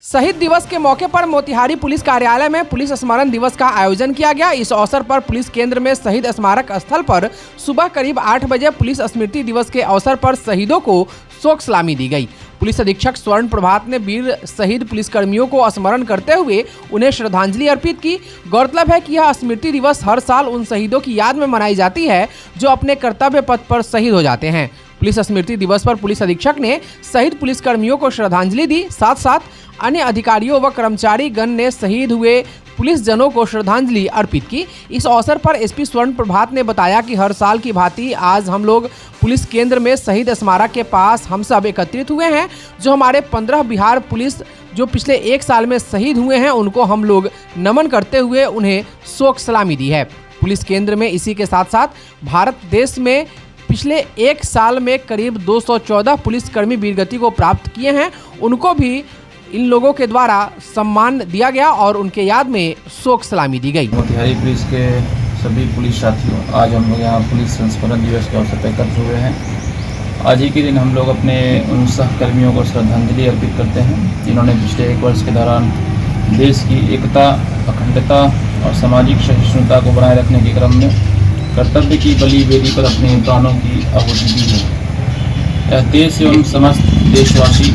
शहीद दिवस के मौके पर मोतिहारी पुलिस कार्यालय में पुलिस स्मरण दिवस का आयोजन किया गया। इस अवसर पर पुलिस केंद्र में शहीद स्मारक स्थल पर सुबह करीब 8 बजे पुलिस स्मृति दिवस के अवसर पर शहीदों को शोक सलामी दी गई। पुलिस अधीक्षक स्वर्ण प्रभात ने वीर शहीद पुलिसकर्मियों को स्मरण करते हुए उन्हें श्रद्धांजलि अर्पित की। गौरतलब है कि यह स्मृति दिवस हर साल उन शहीदों की याद में मनाई जाती है जो अपने कर्तव्य पथ पर शहीद हो जाते हैं। पुलिस स्मृति दिवस पर पुलिस अधीक्षक ने शहीद पुलिसकर्मियों को श्रद्धांजलि दी। साथ साथ अन्य अधिकारियों व कर्मचारी गण ने शहीद हुए पुलिस जनों को श्रद्धांजलि अर्पित की। इस अवसर पर एसपी स्वर्ण प्रभात ने बताया कि हर साल की भांति आज हम लोग पुलिस केंद्र में शहीद स्मारक के पास हम सब एकत्रित हुए हैं। जो हमारे 15 बिहार पुलिस जो पिछले 1 साल में शहीद हुए हैं उनको हम लोग नमन करते हुए उन्हें शोक सलामी दी है। पुलिस केंद्र में इसी के साथ साथ भारत देश में पिछले 1 साल में करीब 214 पुलिसकर्मी वीरगति को प्राप्त किए हैं। उनको भी इन लोगों के द्वारा सम्मान दिया गया और उनके याद में शोक सलामी दी गई। मोतिहारी पुलिस के सभी पुलिस साथियों, आज हम लोग यहाँ पुलिस संस्मरण दिवस के अवसर पर एकत्र हुए हैं। आज ही के दिन हम लोग अपने उन सहकर्मियों को श्रद्धांजलि अर्पित करते हैं जिन्होंने पिछले 1 वर्ष के दौरान देश की एकता, अखंडता और सामाजिक सहिष्णुता को बनाए रखने के क्रम में कर्तव्य की बलि वेदी पर अपने प्राणों की आहुति दी है। यह देश एवं समस्त देशवासी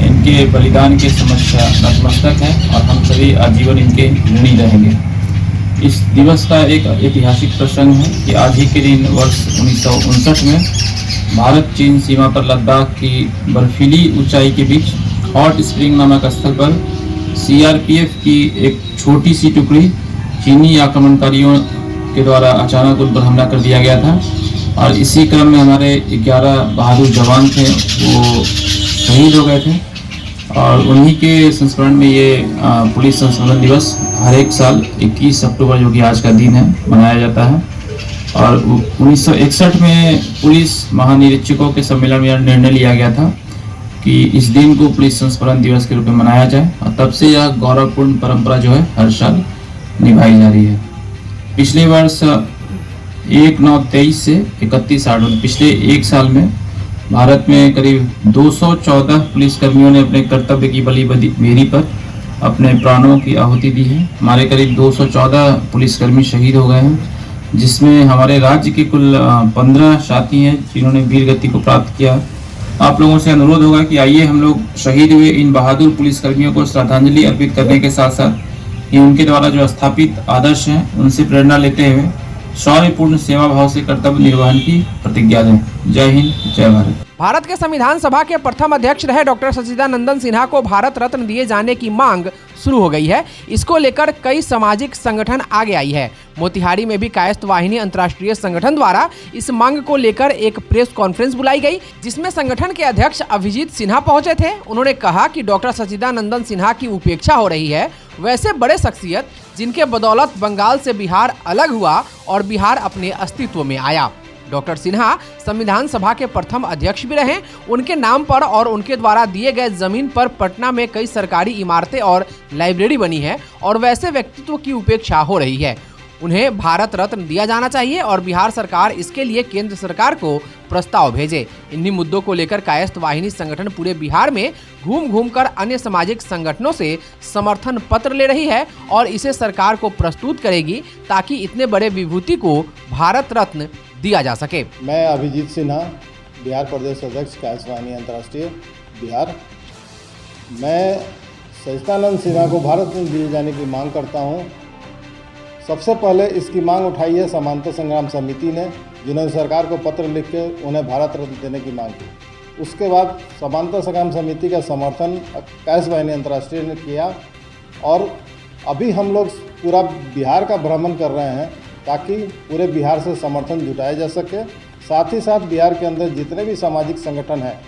इनके बलिदान के समस्या नतमस्तक हैं और हम सभी आजीवन इनके ऋणी रहेंगे। इस दिवस का एक ऐतिहासिक प्रसंग है कि आज ही के दिन वर्ष 1959 में भारत चीन सीमा पर लद्दाख की बर्फीली ऊंचाई के बीच हॉट स्प्रिंग नामक स्थल पर सीआरपीएफ की एक छोटी सी टुकड़ी चीनी आक्रमणकारियों के द्वारा अचानक उन पर हमला कर दिया गया था और इसी क्रम में हमारे 11 बहादुर जवान थे वो शहीद हो गए थे और उन्हीं के संस्मरण में ये पुलिस संस्मरण दिवस हर एक साल 21 अक्टूबर जो कि आज का दिन है मनाया जाता है। और 1961 में पुलिस महानिरीक्षकों के सम्मेलन में निर्णय लिया गया था कि इस दिन को पुलिस संस्मरण दिवस के रूप में मनाया जाए और तब से यह गौरवपूर्ण परंपरा जो है हर साल निभाई जा रही है। पिछले वर्ष 1/9/23 से 31/8 पिछले 1 साल में भारत में करीब 214 पुलिसकर्मियों ने अपने कर्तव्य की बलि वेदी पर अपने प्राणों की आहुति दी है। हमारे करीब 214 पुलिसकर्मी शहीद हो गए हैं जिसमें हमारे राज्य के कुल 15 साथी हैं जिन्होंने वीरगति को प्राप्त किया। आप लोगों से अनुरोध होगा कि आइए हम लोग शहीद हुए इन बहादुर पुलिसकर्मियों को श्रद्धांजलि अर्पित करने के साथ साथ कि उनके द्वारा जो स्थापित आदर्श हैं उनसे प्रेरणा लेते हुए शौर्यपूर्ण सेवा भाव से कर्तव्य निर्वहन की प्रतिज्ञा दें। जय हिंद, जय भारत। भारत के संविधान सभा के प्रथम अध्यक्ष रहे डॉक्टर सच्चिदानंद सिन्हा को भारत रत्न दिए जाने की मांग शुरू हो गई है। इसको लेकर कई सामाजिक संगठन आगे आई है। मोतिहारी में भी कायस्थ वाहिनी अंतर्राष्ट्रीय संगठन द्वारा इस मांग को लेकर एक प्रेस कॉन्फ्रेंस बुलाई गई जिसमें संगठन के अध्यक्ष अभिजीत सिन्हा पहुंचे थे। उन्होंने कहा कि डॉक्टर सच्चिदानंद सिन्हा की उपेक्षा हो रही है। वैसे बड़े शख्सियत जिनके बदौलत बंगाल से बिहार अलग हुआ और बिहार अपने अस्तित्व में आया। डॉक्टर सिन्हा संविधान सभा के प्रथम अध्यक्ष भी रहे। उनके नाम पर और उनके द्वारा दिए गए जमीन पर पटना में कई सरकारी इमारतें और लाइब्रेरी बनी है और वैसे व्यक्तित्व की उपेक्षा हो रही है। उन्हें भारत रत्न दिया जाना चाहिए और बिहार सरकार इसके लिए केंद्र सरकार को प्रस्ताव भेजे। इन्हीं मुद्दों को लेकर कायस्थ वाहिनी संगठन पूरे बिहार में घूम कर अन्य सामाजिक संगठनों से समर्थन पत्र ले रही है और इसे सरकार को प्रस्तुत करेगी ताकि इतने बड़े विभूति को भारत रत्न दिया जा सके। मैं अभिजीत सिन्हा, बिहार प्रदेश अध्यक्ष कायस्थ वाहिनी अंतर्राष्ट्रीय बिहार। मैं सच्चिदानंद सिन्हा को भारत रत्न दिए जाने की मांग करता हूँ। सबसे पहले इसकी मांग उठाई है समानता संग्राम समिति ने, जिन्होंने सरकार को पत्र लिख के उन्हें भारत रत्न देने की मांग की। उसके बाद समानता संग्राम समिति का समर्थन कायस्थ वाहिनी अंतर्राष्ट्रीय ने किया और अभी हम लोग पूरा बिहार का भ्रमण कर रहे हैं ताकि पूरे बिहार से समर्थन जुटाया जा सके। साथ ही साथ बिहार के अंदर जितने भी सामाजिक संगठन हैं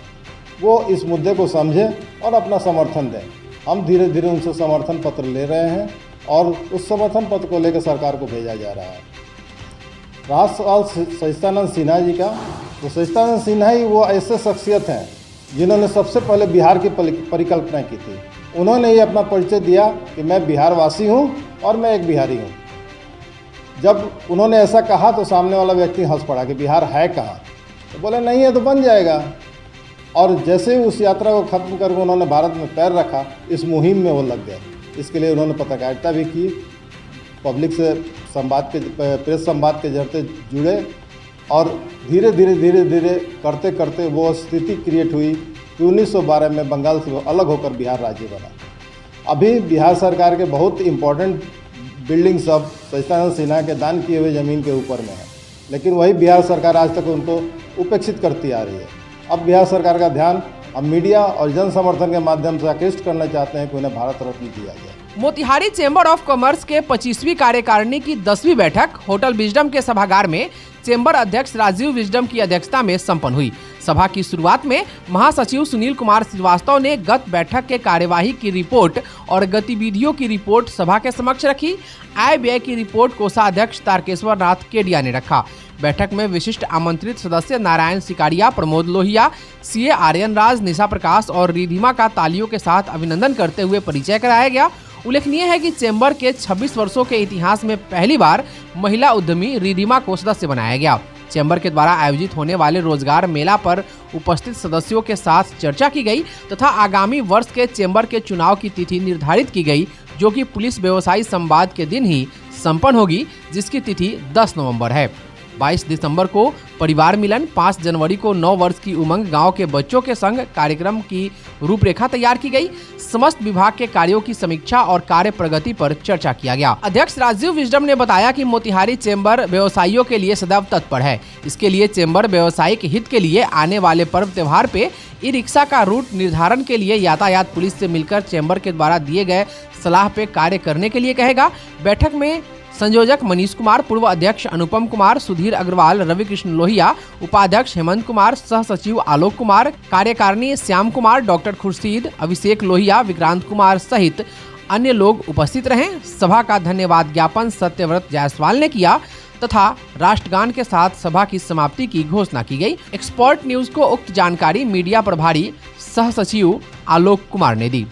वो इस मुद्दे को समझें और अपना समर्थन दें। हम धीरे धीरे उनसे समर्थन पत्र ले रहे हैं और उस समर्थन पत्र को लेकर सरकार को भेजा जा रहा है। रहा सवाल सच्चिदानंद सिन्हा जी का, तो सच्चिदानंद सिन्हा ही वो ऐसे शख्सियत हैं जिन्होंने सबसे पहले बिहार की परिकल्पना की थी। उन्होंने ये अपना परिचय दिया कि मैं बिहार वासी हूँ और मैं एक बिहारी हूँ। जब उन्होंने ऐसा कहा तो सामने वाला व्यक्ति हंस पड़ा कि बिहार है कहाँ, तो बोले नहीं है तो बन जाएगा। और जैसे ही उस यात्रा को ख़त्म करके उन्होंने भारत में पैर रखा, इस मुहिम में वो लग गए। इसके लिए उन्होंने पत्रकारिता भी की, पब्लिक से प्रेस संवाद के जरिए जुड़े और धीरे धीरे करते करते वो स्थिति क्रिएट हुई कि 1912 में बंगाल से अलग होकर बिहार राज्य बना। अभी बिहार सरकार के बहुत इम्पोर्टेंट बिल्डिंग सब सचिदानंद सिन्हा के दान किए हुए ज़मीन के ऊपर में है, लेकिन वही बिहार सरकार आज तक उनको उपेक्षित करती आ रही है। अब बिहार सरकार का ध्यान अब मीडिया और जन समर्थन के माध्यम से आकृष्ट करना चाहते हैं कि उन्हें भारत रत्न दिया जाए। मोतिहारी चेंबर ऑफ कॉमर्स के 25वीं कार्यकारिणी की 10वीं बैठक होटल विजडम के सभागार में चेंबर अध्यक्ष राजीव विजडम की अध्यक्षता में संपन्न हुई। सभा की शुरुआत में महासचिव सुनील कुमार श्रीवास्तव ने गत बैठक के कार्यवाही की रिपोर्ट और गतिविधियों की रिपोर्ट सभा के समक्ष रखी। आय व्यय की रिपोर्ट कोषाध्यक्ष तारकेश्वर नाथ केडिया ने रखा। बैठक में विशिष्ट आमंत्रित सदस्य नारायण सिकारिया, प्रमोद लोहिया, सीए आर्यन राज, निशा प्रकाश और रिधिमा का तालियों के साथ अभिनंदन करते हुए परिचय कराया गया। उल्लेखनीय है कि चेंबर के 26 वर्षों के इतिहास में पहली बार महिला उद्यमी रिधिमा को सदस्य बनाया गया। चेंबर के द्वारा आयोजित होने वाले रोजगार मेला पर उपस्थित सदस्यों के साथ चर्चा की गई तथा आगामी वर्ष के चेंबर के चुनाव की तिथि निर्धारित की गई, जो कि पुलिस व्यवसायी संवाद के दिन ही संपन्न होगी, जिसकी तिथि 10 नवंबर है। 22 दिसंबर को परिवार मिलन, 5 जनवरी को 9 वर्ष की उमंग गांव के बच्चों के संग कार्यक्रम की रूपरेखा तैयार की गई। समस्त विभाग के कार्यों की समीक्षा और कार्य प्रगति पर चर्चा किया गया। अध्यक्ष राजीव विजडम ने बताया कि मोतिहारी चेंबर व्यवसायियों के लिए सदैव तत्पर है। इसके लिए चेंबर व्यवसायिक हित के लिए आने वाले पर्व त्योहार पे ई रिक्शा का रूट निर्धारण के लिए यातायात पुलिस से मिलकर चेंबर के द्वारा दिए गए सलाह पे कार्य करने के लिए कहेगा। बैठक में संयोजक मनीष कुमार, पूर्व अध्यक्ष अनुपम कुमार, सुधीर अग्रवाल, रवि कृष्ण लोहिया, उपाध्यक्ष हेमंत कुमार, सह सचिव आलोक कुमार, कार्यकारिणी श्याम कुमार, डॉक्टर खुर्शीद, अभिषेक लोहिया, विक्रांत कुमार सहित अन्य लोग उपस्थित रहे। सभा का धन्यवाद ज्ञापन सत्यव्रत जायसवाल ने किया तथा राष्ट्रगान के साथ सभा की समाप्ति की घोषणा की गई। एक्सपर्ट न्यूज को उक्त जानकारी मीडिया प्रभारी सह सचिव आलोक कुमार ने दी।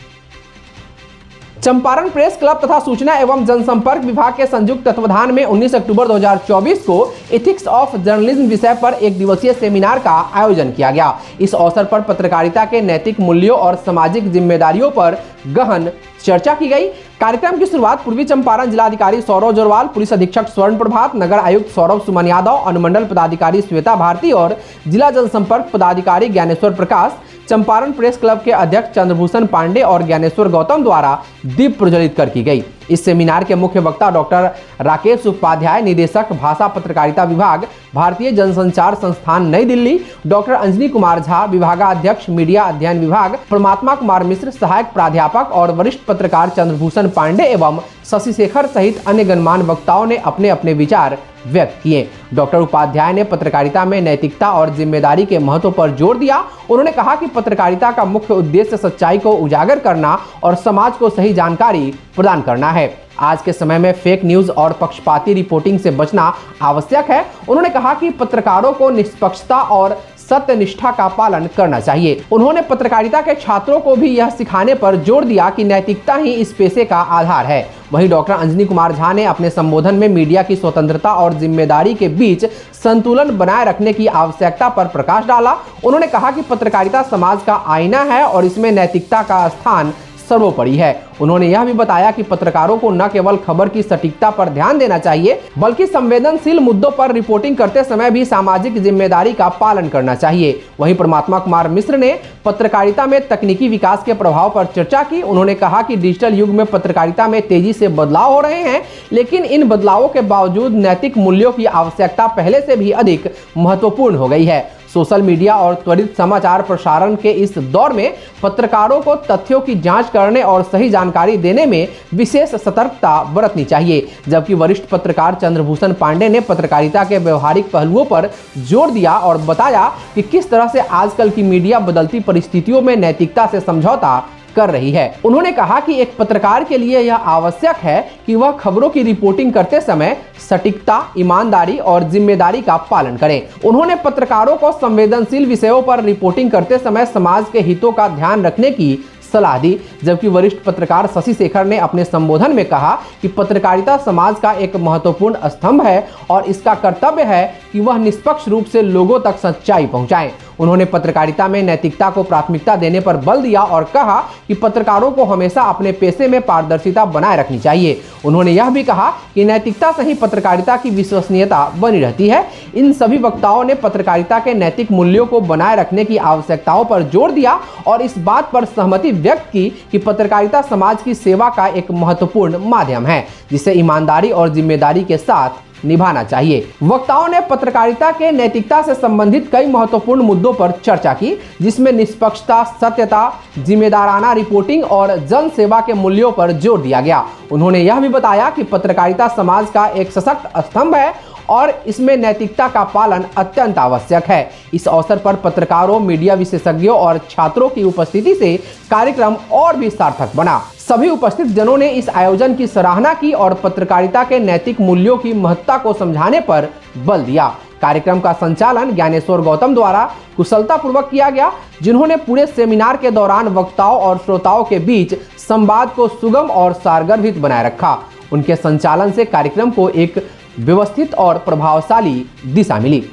चंपारण प्रेस क्लब तथा सूचना एवं जनसंपर्क विभाग के संयुक्त तत्वाधान में 19 अक्टूबर 2024 को एथिक्स ऑफ जर्नलिज्म विषय पर एक दिवसीय सेमिनार का आयोजन किया गया। इस अवसर पर पत्रकारिता के नैतिक मूल्यों और सामाजिक जिम्मेदारियों पर गहन चर्चा की गई। कार्यक्रम की शुरुआत पूर्वी चंपारण जिलाधिकारी सौरव जोरवाल, पुलिस अधीक्षक स्वर्ण प्रभात, नगर आयुक्त सौरभ सुमन यादव, अनुमंडल पदाधिकारी श्वेता भारती और जिला जनसंपर्क पदाधिकारी ज्ञानेश्वर प्रकाश, चंपारण प्रेस क्लब के अध्यक्ष चंद्रभूषण पांडे और ज्ञानेश्वर गौतम द्वारा दीप प्रज्वलित कर की गई। इस सेमिनार के मुख्य वक्ता डॉक्टर राकेश उपाध्याय, निदेशक भाषा पत्रकारिता विभाग, भारतीय जनसंचार संस्थान नई दिल्ली, डॉक्टर अंजनी कुमार झा, विभागाध्यक्ष मीडिया अध्ययन विभाग, परमात्मा कुमार मिश्र, सहायक प्राध्यापक और वरिष्ठ पत्रकार चंद्रभूषण पांडे एवं शशि शेखर सहित अन्य गणमान्य वक्ताओं ने अपने अपने विचार व्यक्त किए। डॉक्टर उपाध्याय ने पत्रकारिता में नैतिकता और जिम्मेदारी के महत्व पर जोर दिया। उन्होंने कहा कि पत्रकारिता का मुख्य उद्देश्य सच्चाई को उजागर करना और समाज को सही जानकारी प्रदान करना है। आज के समय में फेक न्यूज और पक्षपाती रिपोर्टिंग से बचना आवश्यक है। उन्होंने कहा कि पत्रकारों को निष्पक्षता और सत्यनिष्ठा का पालन करना चाहिए। उन्होंने पत्रकारिता के छात्रों को भी यह सिखाने पर जोर दिया कि नैतिकता ही इस पेशे का आधार है। वहीं डॉक्टर अंजनी कुमार झा ने अपने संबोधन में मीडिया की स्वतंत्रता और जिम्मेदारी के बीच संतुलन बनाए रखने की आवश्यकता पर प्रकाश डाला। उन्होंने कहा कि पत्रकारिता समाज का आईना है और इसमें नैतिकता का स्थान सर्वोपरि है। उन्होंने यह भी बताया कि पत्रकारों को न केवल खबर की सटीकता पर ध्यान देना चाहिए, बल्कि संवेदनशील मुद्दों पर रिपोर्टिंग करते समय भी सामाजिक जिम्मेदारी का पालन करना चाहिए। वहीं परमात्मा कुमार मिश्र ने पत्रकारिता में तकनीकी विकास के प्रभाव पर चर्चा की। उन्होंने कहा कि डिजिटल युग में पत्रकारिता में तेजी से बदलाव हो रहे हैं, लेकिन इन बदलावों के बावजूद नैतिक मूल्यों की आवश्यकता पहले से भी अधिक महत्वपूर्ण हो गई है। सोशल मीडिया और त्वरित समाचार प्रसारण के इस दौर में पत्रकारों को तथ्यों की जांच करने और सही जानकारी देने में विशेष सतर्कता बरतनी चाहिए। जबकि वरिष्ठ पत्रकार चंद्रभूषण पांडे ने पत्रकारिता के व्यवहारिक पहलुओं पर जोर दिया और बताया कि किस तरह से आजकल की मीडिया बदलती परिस्थितियों में नैतिकता से समझौता कर रही है। उन्होंने कहा कि एक पत्रकार के लिए यह आवश्यक है कि वह खबरों की रिपोर्टिंग करते समय सटीकता, ईमानदारी और जिम्मेदारी का पालन करें। उन्होंने पत्रकारों को संवेदनशील विषयों पर रिपोर्टिंग करते समय समाज के हितों का ध्यान रखने की सलाह दी। जबकि वरिष्ठ पत्रकार शशि शेखर ने अपने संबोधन में कहा कि पत्रकारिता समाज का एक महत्वपूर्ण स्तंभ है और इसका कर्तव्य है कि वह निष्पक्ष रूप से लोगों तक सच्चाई पहुंचाएं। उन्होंने पत्रकारिता में नैतिकता को प्राथमिकता देने पर बल दिया और कहा कि पत्रकारों को हमेशा अपने पेशे में पारदर्शिता बनाए रखनी चाहिए। उन्होंने यह भी कहा कि नैतिकता से ही पत्रकारिता की विश्वसनीयता बनी रहती है। इन सभी वक्ताओं ने पत्रकारिता के नैतिक मूल्यों को बनाए रखने की आवश्यकताओं पर जोर दिया और इस बात पर सहमति व्यक्त की कि पत्रकारिता समाज की सेवा का एक महत्वपूर्ण माध्यम है, जिसे ईमानदारी और जिम्मेदारी के साथ निभाना चाहिए। वक्ताओं ने पत्रकारिता के नैतिकता से संबंधित कई महत्वपूर्ण मुद्दों पर चर्चा की, जिसमें निष्पक्षता, सत्यता, जिम्मेदाराना रिपोर्टिंग और जन सेवा के मूल्यों पर जोर दिया गया। उन्होंने यह भी बताया कि पत्रकारिता समाज का एक सशक्त स्तंभ है और इसमें नैतिकता का पालन अत्यंत आवश्यक है। इस अवसर पर पत्रकारों, मीडिया विशेषज्ञों और छात्रों की उपस्थिति से कार्यक्रम और भी सार्थक बना। सभी उपस्थित जनों ने इस आयोजन की सराहना की और पत्रकारिता के नैतिक मूल्यों की महत्ता को समझाने पर बल दिया। कार्यक्रम का संचालन ज्ञानेश्वर गौतम द्वारा कुशलतापूर्वक किया गया, जिन्होंने पूरे सेमिनार के दौरान वक्ताओं और श्रोताओं के बीच संवाद को सुगम और सारगर्भित बनाए रखा। उनके संचालन से कार्यक्रम को एक व्यवस्थित और प्रभावशाली दिशा मिली।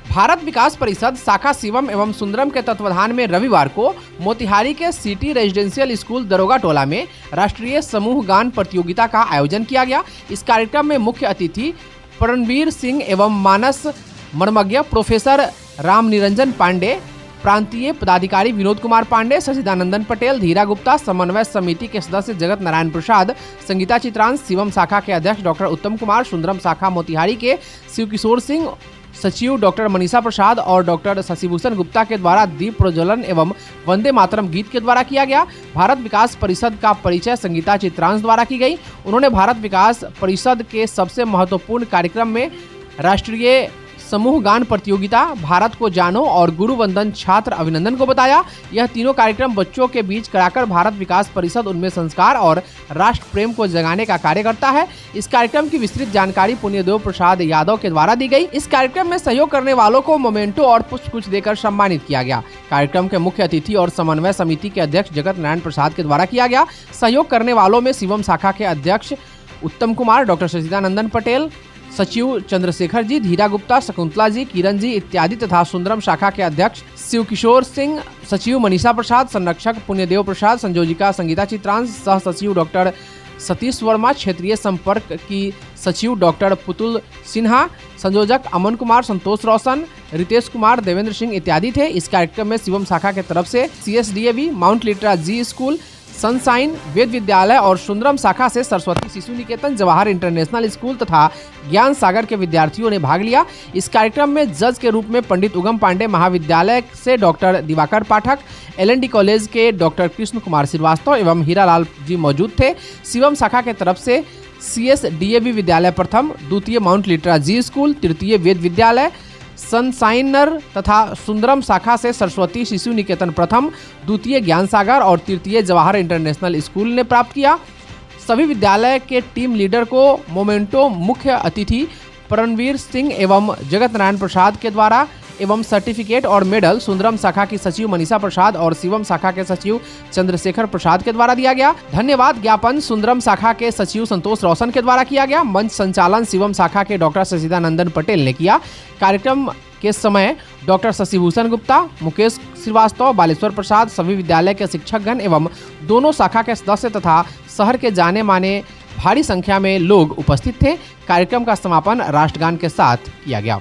भारत विकास परिषद शाखा शिवम एवं सुंदरम के तत्वाधान में रविवार को मोतिहारी के सिटी रेजिडेंशियल स्कूल दरोगा टोला में राष्ट्रीय समूह गान प्रतियोगिता का आयोजन किया गया। इस कार्यक्रम में मुख्य अतिथि परमवीर सिंह एवं मानस मर्मज्ञ प्रोफेसर राम निरंजन पांडे, प्रांतीय पदाधिकारी विनोद कुमार पांडे, सचिदानंदन पटेल, धीरा गुप्ता, समन्वय समिति के सदस्य जगत नारायण प्रसाद, संगीता चित्रांश, शिवम शाखा के अध्यक्ष डॉक्टर उत्तम कुमार, सुंदरम शाखा मोतिहारी के शिव किशोर सिंह, सचिव डॉक्टर मनीषा प्रसाद और डॉक्टर शशिभूषण गुप्ता के द्वारा दीप प्रज्वलन एवं वंदे मातरम गीत के द्वारा किया गया। भारत विकास परिषद का परिचय संगीता चित्रांश द्वारा की गई। उन्होंने भारत विकास परिषद के सबसे महत्वपूर्ण कार्यक्रम में राष्ट्रीय समूह गान प्रतियोगिता, भारत को जानो और गुरु वंदन छात्र अभिनंदन को बताया। यह तीनों कार्यक्रम बच्चों के बीच कराकर भारत विकास परिषद उनमें संस्कार और राष्ट्र प्रेम को जगाने का कार्य करता है। इस कार्यक्रम की विस्तृत जानकारी पुण्यदेव प्रसाद यादव के द्वारा दी गई। इस कार्यक्रम में सहयोग करने वालों को मोमेंटो और पुष्पगुच्छ देकर सम्मानित किया गया। कार्यक्रम के मुख्य अतिथि और समन्वय समिति के अध्यक्ष जगत नारायण प्रसाद के द्वारा किया गया। सहयोग करने वालों में शिवम शाखा के अध्यक्ष उत्तम कुमार, डॉक्टर सचिदानंदन पटेल, सचिव चंद्रशेखर जी, धीरा गुप्ता, शकुंतला जी, किरण जी इत्यादि तथा सुंदरम शाखा के अध्यक्ष शिव किशोर सिंह, सचिव मनीषा प्रसाद, संरक्षक पुण्यदेव प्रसाद, संयोजिका संगीता चित्रांश, सह सचिव डॉक्टर सतीश वर्मा, क्षेत्रीय संपर्क की सचिव डॉक्टर पुतुल सिन्हा, संयोजक अमन कुमार, संतोष रोशन, रितेश कुमार, देवेंद्र सिंह इत्यादि थे। इस कार्यक्रम में शिवम शाखा के तरफ से CSDAV, माउंट लिटरा जी स्कूल, सनसाइन वेद विद्यालय और सुंदरम शाखा से सरस्वती शिशु निकेतन, जवाहर इंटरनेशनल स्कूल तथा ज्ञान सागर के विद्यार्थियों ने भाग लिया। इस कार्यक्रम में जज के रूप में पंडित उगम पांडे महाविद्यालय से डॉक्टर दिवाकर पाठक, LND कॉलेज के डॉक्टर कृष्ण कुमार श्रीवास्तव एवं हीरालाल जी मौजूद थे। शिवम शाखा के तरफ से CSDAV विद्यालय प्रथम, द्वितीय माउंट लिटरा जी स्कूल, तृतीय वेद विद्यालय सनसाइनर तथा सुंदरम शाखा से सरस्वती शिशु निकेतन प्रथम, द्वितीय ज्ञान सागर और तृतीय जवाहर इंटरनेशनल स्कूल ने प्राप्त किया। सभी विद्यालय के टीम लीडर को मोमेंटो, मुख्य अतिथि परमवीर सिंह एवं जगत नारायण प्रसाद के द्वारा एवं सर्टिफिकेट और मेडल सुंदरम शाखा की सचिव मनीषा प्रसाद और शिवम शाखा के सचिव चंद्रशेखर प्रसाद के द्वारा दिया गया। धन्यवाद ज्ञापन सुंदरम शाखा के सचिव संतोष रोशन के द्वारा किया गया। मंच संचालन शिवम शाखा के डॉक्टर सचिदानंदन पटेल ने किया। कार्यक्रम के समय डॉक्टर शशिभूषण गुप्ता, मुकेश श्रीवास्तव, बालेश्वर प्रसाद, सभी विद्यालय के शिक्षकगण एवं दोनों शाखा के सदस्य तथा शहर के जाने माने भारी संख्या में लोग उपस्थित थे। कार्यक्रम का समापन राष्ट्रगान के साथ किया गया।